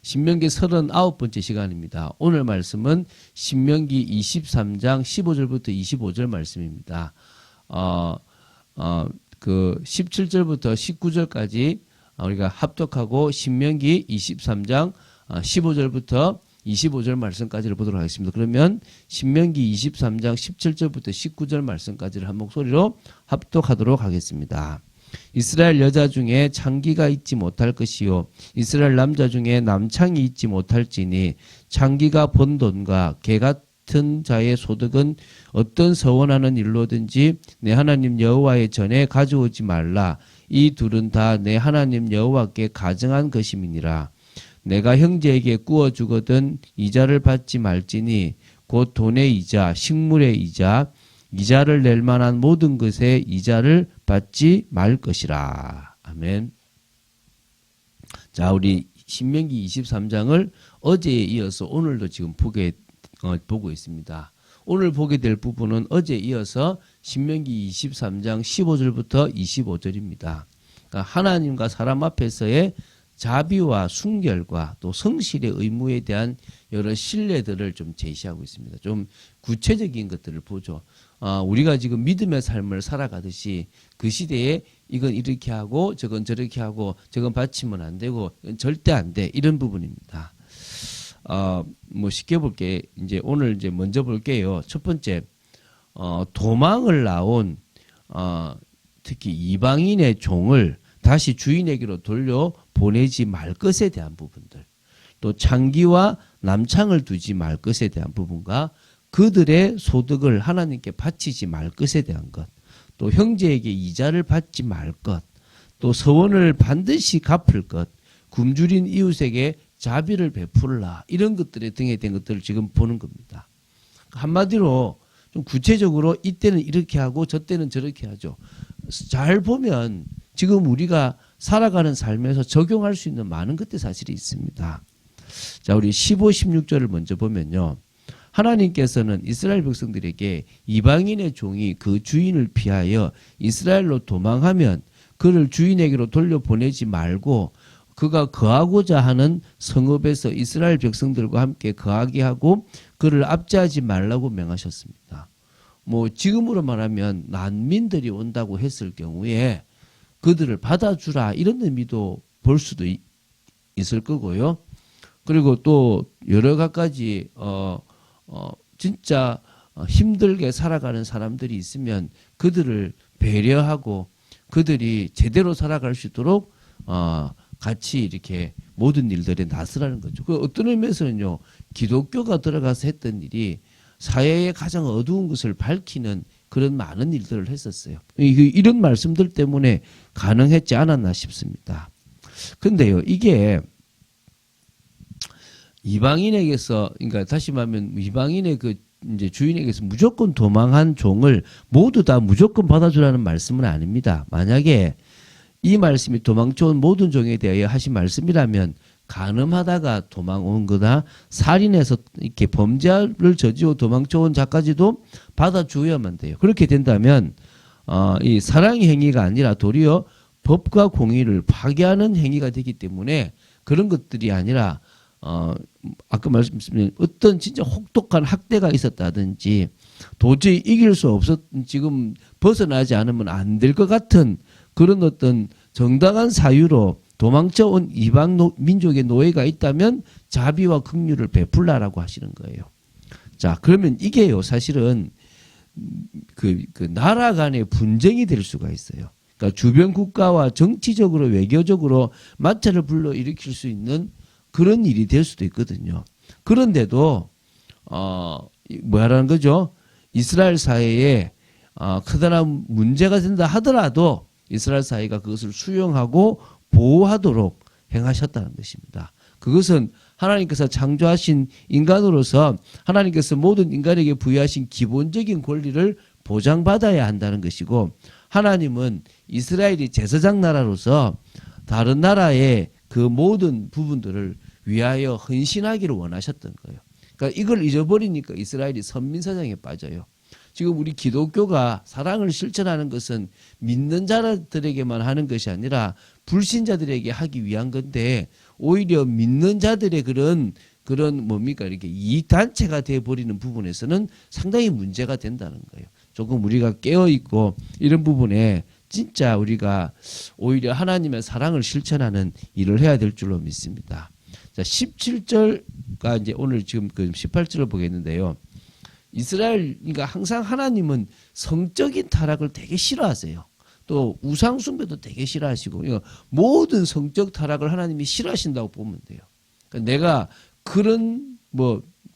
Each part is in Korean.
신명기 39번째 시간입니다. 오늘 말씀은 신명기 23장 15절부터 25절 말씀입니다. 그 17절부터 19절까지 우리가 합독하고 신명기 23장 15절부터 25절 말씀까지를 보도록 하겠습니다. 그러면 신명기 23장 17절부터 19절 말씀까지를 한 목소리로 합독하도록 하겠습니다. 이스라엘 여자 중에 창기가 있지 못할 것이요 이스라엘 남자 중에 남창이 있지 못할지니 창기가 번 돈과 개 같은 자의 소득은 어떤 서원하는 일로든지 내 하나님 여호와의 전에 가져오지 말라. 이 둘은 다 내 하나님 여호와께 가증한 것임이니라. 내가 형제에게 구워 주거든 이자를 받지 말지니 곧 돈의 이자, 식물의 이자, 이자를 낼 만한 모든 것에 이자를 받지 말 것이라. 아멘. 자, 우리 신명기 23장을 어제에 이어서 오늘도 지금 보고 있습니다. 오늘 보게 될 부분은 어제에 이어서 신명기 23장 15절부터 25절입니다. 그러니까 하나님과 사람 앞에서의 자비와 순결과 또 성실의 의무에 대한 여러 신뢰들을 좀 제시하고 있습니다. 좀 구체적인 것들을 보죠. 우리가 지금 믿음의 삶을 살아가듯이 그 시대에 이건 이렇게 하고 저건 저렇게 하고 저건 바치면 안 되고 이건 절대 안 돼. 이런 부분입니다. 뭐 쉽게 볼게. 이제 오늘 이제 먼저 볼게요. 첫 번째, 도망을 나온 특히 이방인의 종을 다시 주인에게로 돌려 보내지 말 것에 대한 부분들, 또 창기와 남창을 두지 말 것에 대한 부분과 그들의 소득을 하나님께 바치지 말 것에 대한 것, 또 형제에게 이자를 받지 말 것, 또 서원을 반드시 갚을 것, 굶주린 이웃에게 자비를 베풀라, 이런 것들에 등에 대한 것들을 지금 보는 겁니다. 한마디로 좀 구체적으로 이때는 이렇게 하고 저 때는 저렇게 하죠. 잘 보면 지금 우리가 살아가는 삶에서 적용할 수 있는 많은 것들이 사실이 있습니다. 자, 우리 15, 16절을 먼저 보면요. 하나님께서는 이스라엘 백성들에게 이방인의 종이 그 주인을 피하여 이스라엘로 도망하면 그를 주인에게로 돌려보내지 말고 그가 거하고자 하는 성읍에서 이스라엘 백성들과 함께 거하게 하고 그를 압제하지 말라고 명하셨습니다. 뭐 지금으로 말하면 난민들이 온다고 했을 경우에 그들을 받아주라, 이런 의미도 볼 수도 있을 거고요. 그리고 또 여러 가지 진짜 힘들게 살아가는 사람들이 있으면 그들을 배려하고 그들이 제대로 살아갈 수 있도록 같이 이렇게 모든 일들에 나서라는 거죠. 그 어떤 의미에서는요, 기독교가 들어가서 했던 일이 사회의 가장 어두운 것을 밝히는 그런 많은 일들을 했었어요. 이런 말씀들 때문에 가능했지 않았나 싶습니다. 근데요, 이게 이방인에게서, 그러니까 다시 말하면 이방인의 그 이제 주인에게서 무조건 도망한 종을 모두 다 무조건 받아주라는 말씀은 아닙니다. 만약에 이 말씀이 도망쳐온 모든 종에 대하여 하신 말씀이라면 간음하다가 도망온 거나 살인해서 이렇게 범죄를 저지르고 도망쳐온 자까지도 받아주어야만 돼요. 그렇게 된다면 이 사랑의 행위가 아니라 도리어 법과 공의를 파괴하는 행위가 되기 때문에 그런 것들이 아니라 아까 말씀드린 어떤 진짜 혹독한 학대가 있었다든지 도저히 이길 수 없었 지금 벗어나지 않으면 안 될 것 같은 그런 어떤 정당한 사유로 도망쳐온 이방 민족의 노예가 있다면 자비와 긍휼을 베풀라라고 하시는 거예요. 자, 그러면 이게요, 사실은 그 나라 간의 분쟁이 될 수가 있어요. 그러니까 주변 국가와 정치적으로 외교적으로 마찰을 불러일으킬 수 있는 그런 일이 될 수도 있거든요. 그런데도 뭐라는 거죠? 이스라엘 사회에 커다란 문제가 된다 하더라도 이스라엘 사회가 그것을 수용하고 보호하도록 행하셨다는 것입니다. 그것은 하나님께서 창조하신 인간으로서 하나님께서 모든 인간에게 부여하신 기본적인 권리를 보장받아야 한다는 것이고, 하나님은 이스라엘이 제사장 나라로서 다른 나라의 그 모든 부분들을 위하여 헌신하기를 원하셨던 거예요. 그러니까 이걸 잊어버리니까 이스라엘이 선민사상에 빠져요. 지금 우리 기독교가 사랑을 실천하는 것은 믿는 자들에게만 하는 것이 아니라 불신자들에게 하기 위한 건데, 오히려 믿는 자들의 그런 뭡니까 이렇게 이익 단체가 돼 버리는 부분에서는 상당히 문제가 된다는 거예요. 조금 우리가 깨어 있고 이런 부분에 진짜 우리가 오히려 하나님의 사랑을 실천하는 일을 해야 될 줄로 믿습니다. 자, 17절과 이제 오늘 지금 그 18절을 보겠는데요. 이스라엘, 그러니까 항상 하나님은 성적인 타락을 되게 싫어하세요. 또 우상숭배도 되게 싫어하시고, 모든 성적 타락을 하나님이 싫어하신다고 보면 돼요. 그러니까 내가 그런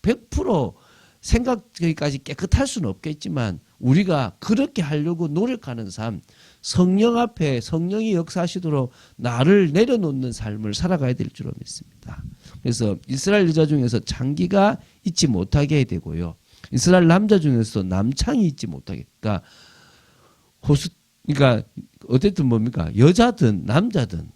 100% 생각까지 깨끗할 수는 없겠지만 우리가 그렇게 하려고 노력하는 삶, 성령 앞에 성령이 역사하시도록 나를 내려놓는 삶을 살아가야 될 줄로 믿습니다. 그래서 이스라엘 여자 중에서 장기가 있지 못하게 해야 되고요. 이스라엘 남자 중에서도 남창이 있지 못하게. 그러니까 어쨌든 뭡니까? 여자든 남자든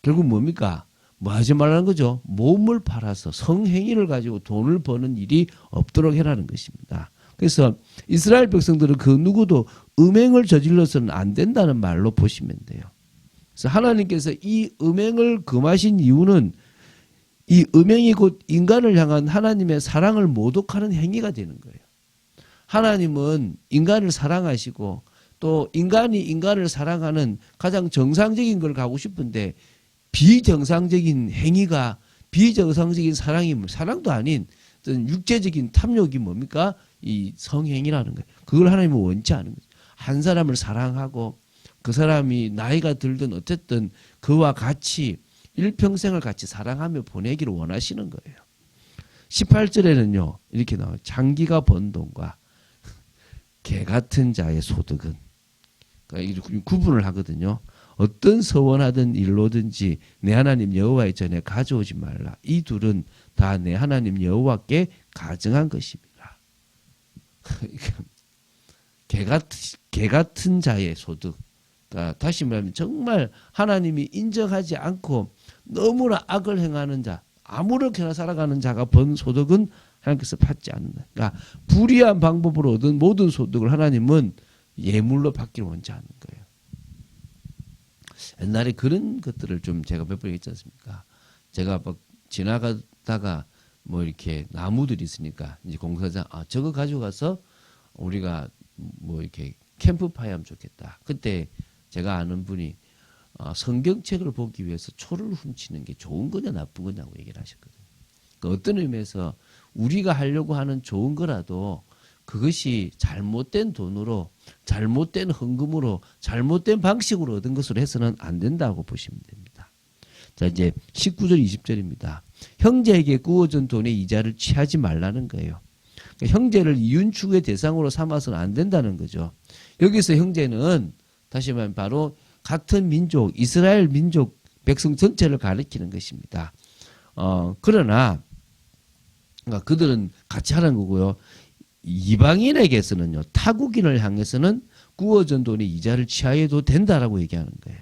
결국 뭡니까? 뭐 하지 말라는 거죠. 몸을 팔아서 성행위를 가지고 돈을 버는 일이 없도록 해라는 것입니다. 그래서 이스라엘 백성들은 그 누구도 음행을 저질러서는 안 된다는 말로 보시면 돼요. 그래서 하나님께서 이 음행을 금하신 이유는 이 음행이 곧 인간을 향한 하나님의 사랑을 모독하는 행위가 되는 거예요. 하나님은 인간을 사랑하시고 또 인간이 인간을 사랑하는 가장 정상적인 걸 가고 싶은데 비정상적인 행위가 비정상적인 사랑도 아닌 어떤 육체적인 탐욕이 뭡니까? 이 성행위라는 거예요. 그걸 하나님은 원치 않은 거죠. 한 사람을 사랑하고 그 사람이 나이가 들든 어쨌든 그와 같이 일평생을 같이 사랑하며 보내기를 원하시는 거예요. 18절에는요. 이렇게 나와요. 장기가 번 돈과 개 같은 자의 소득은 그러니까 구분을 하거든요. 어떤 서원하던 일로든지 내 하나님 여호와의 전에 가져오지 말라. 이 둘은 다 내 하나님 여호와께 가증한 것입니다. 개 같은 자의 소득. 그러니까 다시 말하면 정말 하나님이 인정하지 않고 너무나 악을 행하는 자, 아무렇게나 살아가는 자가 번 소득은 하나님께서 받지 않는다. 그러니까 불의한 방법으로 얻은 모든 소득을 하나님은 예물로 받기를 원치 않는 거예요. 옛날에 그런 것들을 좀 제가 몇 번 했지 않습니까? 제가 막 지나가다가 뭐 이렇게 나무들이 있으니까 이제 공사장 저거 가져가서 우리가 뭐 이렇게 캠프파이 하면 좋겠다. 그때 제가 아는 분이 성경책을 보기 위해서 초를 훔치는 게 좋은 거냐 나쁜 거냐고 얘기를 하셨거든요. 그러니까 어떤 의미에서 우리가 하려고 하는 좋은 거라도 그것이 잘못된 돈으로 잘못된 헌금으로 잘못된 방식으로 얻은 것으로 해서는 안 된다고 보시면 됩니다. 자, 이제 19절 20절입니다. 형제에게 구워준 돈의 이자를 취하지 말라는 거예요. 그러니까 형제를 이윤축의 대상으로 삼아서는 안 된다는 거죠. 여기서 형제는 다시 말하면 바로 같은 민족, 이스라엘 민족 백성 전체를 가리키는 것입니다. 그러나 그러니까 그들은 같이 하라는 거고요. 이방인에게서는요, 타국인을 향해서는 구워준 돈의 이자를 취하여도 된다라고 얘기하는 거예요.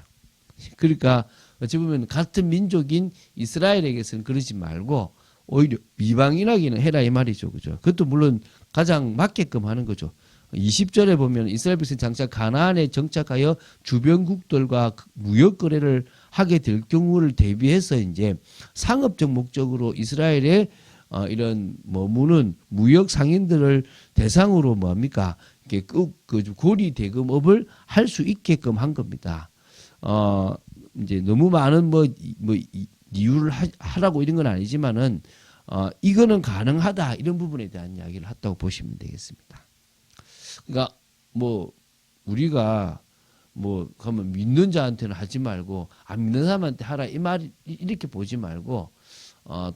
그러니까 어찌 보면 같은 민족인 이스라엘에게서는 그러지 말고 오히려 이방인에게는 해라 이 말이죠. 그죠? 그것도 물론 가장 맞게끔 하는 거죠. 20절에 보면 이스라엘 백성이 장차 가나안에 정착하여 주변국들과 무역 거래를 하게 될 경우를 대비해서 이제 상업적 목적으로 이스라엘의 이런 머무는 무역 상인들을 대상으로 뭡니까? 이렇게 그 고리 대금업을 할 수 있게끔 한 겁니다. 이제 너무 많은 이유를 하라고 이런 건 아니지만은 이거는 가능하다 이런 부분에 대한 이야기를 했다고 보시면 되겠습니다. 그러니까 우리가 그러면 믿는 자한테는 하지 말고 안 믿는 사람한테 하라 이 말 이렇게 보지 말고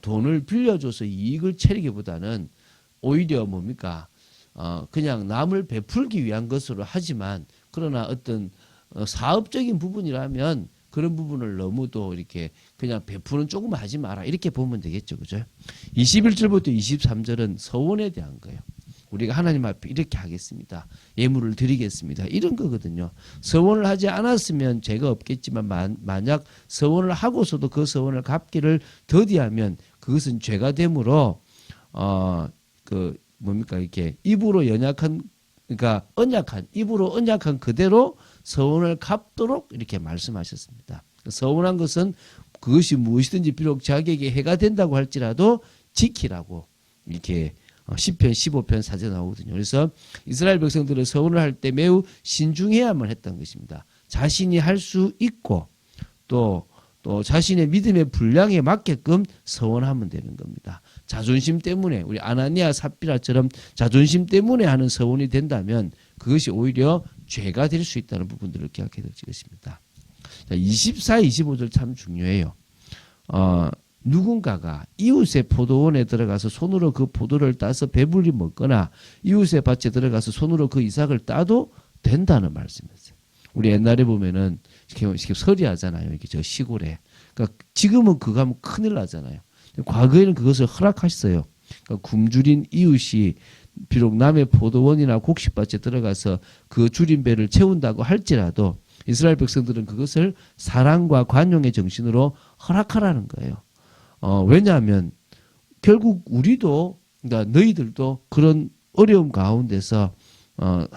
돈을 빌려줘서 이익을 채리기보다는 오히려 뭡니까? 그냥 남을 베풀기 위한 것으로 하지만 그러나 어떤 사업적인 부분이라면 그런 부분을 너무도 이렇게 그냥 베푸는 조금만 하지 마라 이렇게 보면 되겠죠. 그죠? 21절부터 23절은 서원에 대한 거예요. 우리가 하나님 앞에 이렇게 하겠습니다. 예물을 드리겠습니다. 이런 거거든요. 서원을 하지 않았으면 죄가 없겠지만 만약 서원을 하고서도 그 서원을 갚기를 더디하면 그것은 죄가 되므로 이렇게 입으로 연약한 그러니까 입으로 언약한 그대로 서원을 갚도록 이렇게 말씀하셨습니다. 서원한 것은 그것이 무엇이든지 비록 자기에게 해가 된다고 할지라도 지키라고 이렇게 시편 15편 4절 나오거든요. 그래서 이스라엘 백성들은 서원을 할 때 매우 신중해야만 했던 것입니다. 자신이 할 수 있고 또 자신의 믿음의 분량에 맞게끔 서원하면 되는 겁니다. 자존심 때문에 우리 아나니아 삽비라처럼 자존심 때문에 하는 서원이 된다면 그것이 오히려 죄가 될 수 있다는 부분들을 기억해야 될 것입니다. 자, 24, 25절 참 중요해요. 누군가가 이웃의 포도원에 들어가서 손으로 그 포도를 따서 배불리 먹거나 이웃의 밭에 들어가서 손으로 그 이삭을 따도 된다는 말씀이었어요. 우리 옛날에 보면은 이렇게 서리하잖아요. 이렇게 저 시골에. 그러니까 지금은 그거 하면 큰일 나잖아요. 과거에는 그것을 허락하셨어요. 그러니까 굶주린 이웃이 비록 남의 포도원이나 곡식밭에 들어가서 그 줄인 배를 채운다고 할지라도 이스라엘 백성들은 그것을 사랑과 관용의 정신으로 허락하라는 거예요. 왜냐하면 결국 우리도 그러니까 너희들도 그런 어려움 가운데서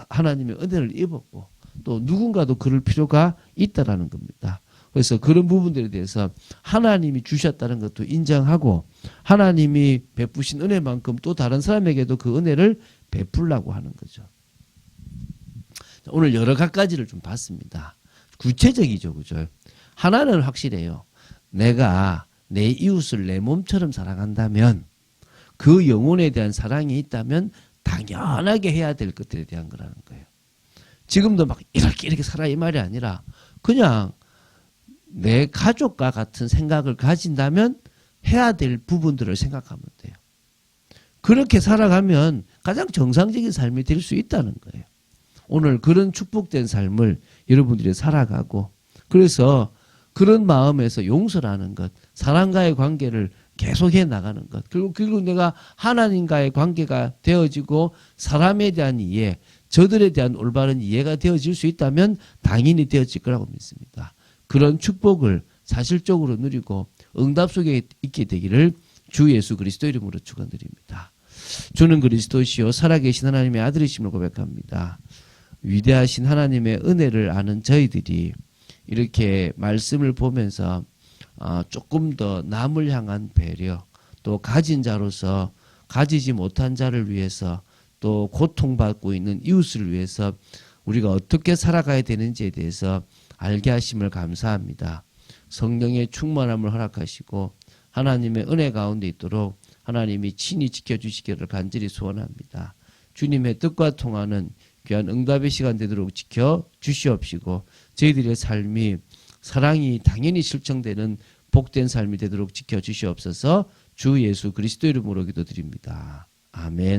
하나님의 은혜를 입었고 또 누군가도 그럴 필요가 있다라는 겁니다. 그래서 그런 부분들에 대해서 하나님이 주셨다는 것도 인정하고 하나님이 베푸신 은혜만큼 또 다른 사람에게도 그 은혜를 베풀라고 하는 거죠. 오늘 여러 가지를 좀 봤습니다. 구체적이죠, 그죠? 하나는 확실해요. 내가 내 이웃을 내 몸처럼 사랑한다면 그 영혼에 대한 사랑이 있다면 당연하게 해야 될 것들에 대한 거라는 거예요. 지금도 막 이렇게 살아 이 말이 아니라 그냥 내 가족과 같은 생각을 가진다면 해야 될 부분들을 생각하면 돼요. 그렇게 살아가면 가장 정상적인 삶이 될 수 있다는 거예요. 오늘 그런 축복된 삶을 여러분들이 살아가고 그래서 그런 마음에서 용서라는 것, 사람과의 관계를 계속해 나가는 것, 그리고 내가 하나님과의 관계가 되어지고 사람에 대한 이해, 저들에 대한 올바른 이해가 되어질 수 있다면 당연히 되어질 거라고 믿습니다. 그런 축복을 사실적으로 누리고 응답 속에 있게 되기를 주 예수 그리스도 이름으로 축원드립니다. 주는 그리스도시요 살아계신 하나님의 아들이심을 고백합니다. 위대하신 하나님의 은혜를 아는 저희들이 이렇게 말씀을 보면서 조금 더 남을 향한 배려, 또 가진 자로서 가지지 못한 자를 위해서 또 고통받고 있는 이웃을 위해서 우리가 어떻게 살아가야 되는지에 대해서 알게 하심을 감사합니다. 성령의 충만함을 허락하시고 하나님의 은혜 가운데 있도록 하나님이 친히 지켜주시기를 간절히 소원합니다. 주님의 뜻과 통하는 귀한 응답의 시간 되도록 지켜주시옵시고 저희들의 삶이 사랑이 당연히 실천되는 복된 삶이 되도록 지켜주시옵소서. 주 예수 그리스도 이름으로 기도드립니다. 아멘.